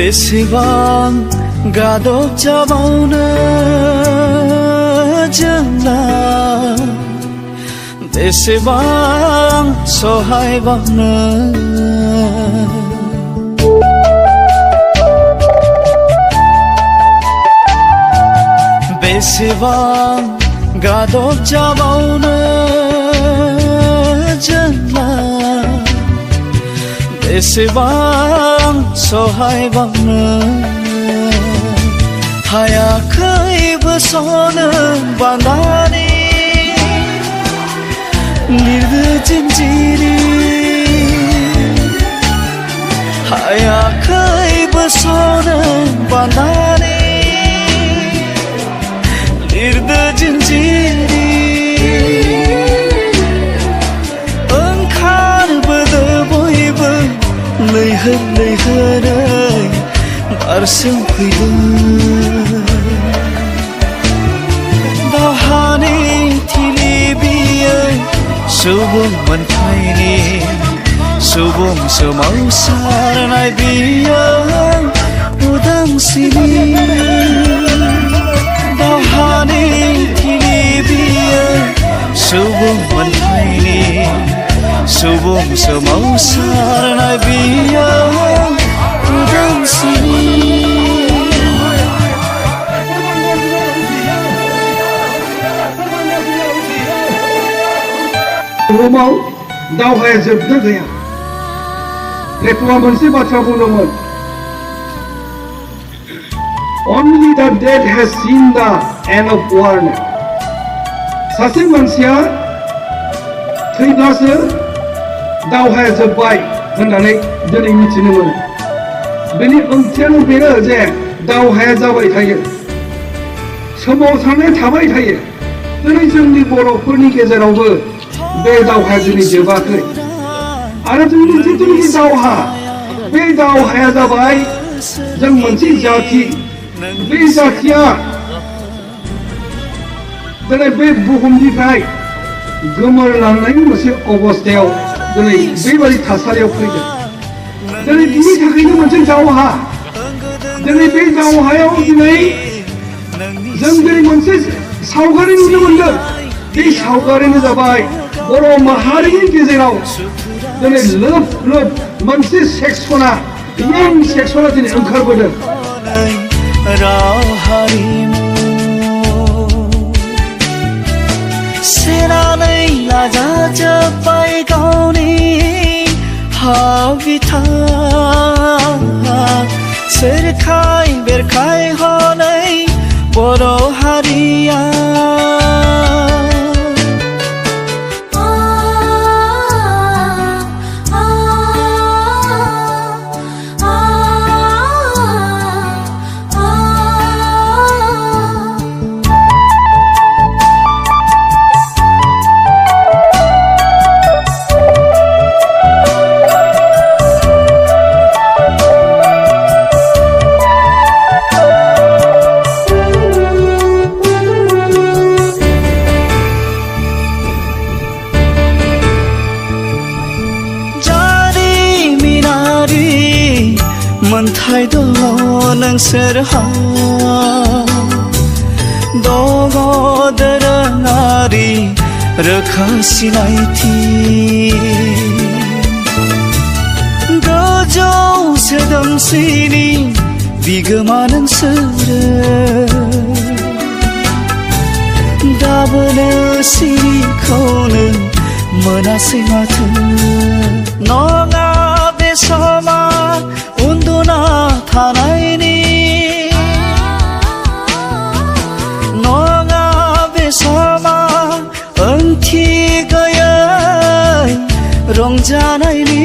बेसेबां गादबजाबावनो जोंलाय बेसेबां सहायबावनो बेसेबां गादबजाबावनो जोंलाय बेसेबां सहायबावनो हायाखैबो सनो बांगानि लिरदो जिन्जिरि हायाखैबो सनो बांगानि लिरदो जिन्जिरि ओंखारबोदो बयबो लैहोर लैहोरै बारसोमफैदो दावहानि थिलि बियो सुबुं मोनथायनि सुबुं सोमावसारनाय बियो उदांस्रिनि दावहानि थिलि बियो सुबुं मोनथायनि सुबुं सोमावसारनाय बियो उदांस्रिनि बुहुमाव दावहाया जोबनो गैया प्लेट'आ मोनसे बाथ्रा बुंदोंमोन Only the dead has seen the end of war सासे मानसिया थैब्लासो दावहाया जोबबाय होननानै दिनै मिथिनो मोनो बेनि ओंथियानो बेनो जे दावहाया जाबाय थायो सोमावसारनाय थाबाय थायो दिनै जोंनि बर'फोरनि गेजेरावबो बे दावहाया दिनै जोबाखै आरो जोंनि जिथुनिखि दावहा बे दावहाया जाबाय जों मोनसे जाथि बे जाथिया दिनै बे बुहुमनिफ्राय गोमोरलांनायनि मोनसे अबस्थायाव दिनै बेबायदि थासारियाव फैदों दिनै बिनि थाखायनो मोनसे दावहा दिनै बे दावहायाव दिनै जों दिनै मोनसे सावगारि नुनो मोनदों बे सावगारिनो जाबाय बर' माहारिनि गेजेराव दिनै लोब लोब मोनसे सेक्सना इं सेक्सना दिनै ओंखारबोदों राव हारिमु सेनानै लाजाजोब्बाय गावनि हाव बिथा सोरखाय बेरखाय हनै बर' हारिया मोनथाय दङ नोंसोरहा दङ दोरोङारि रोखा सिनायथि गोजौ सोदोमस्रिनि बिगोमा नोंसोरो दाबोनो सिरिखौनो मोनासै माथो नङा बे समा उन्दुना थानायनि नङा बे समा ओंथि गैयै रंजानायनि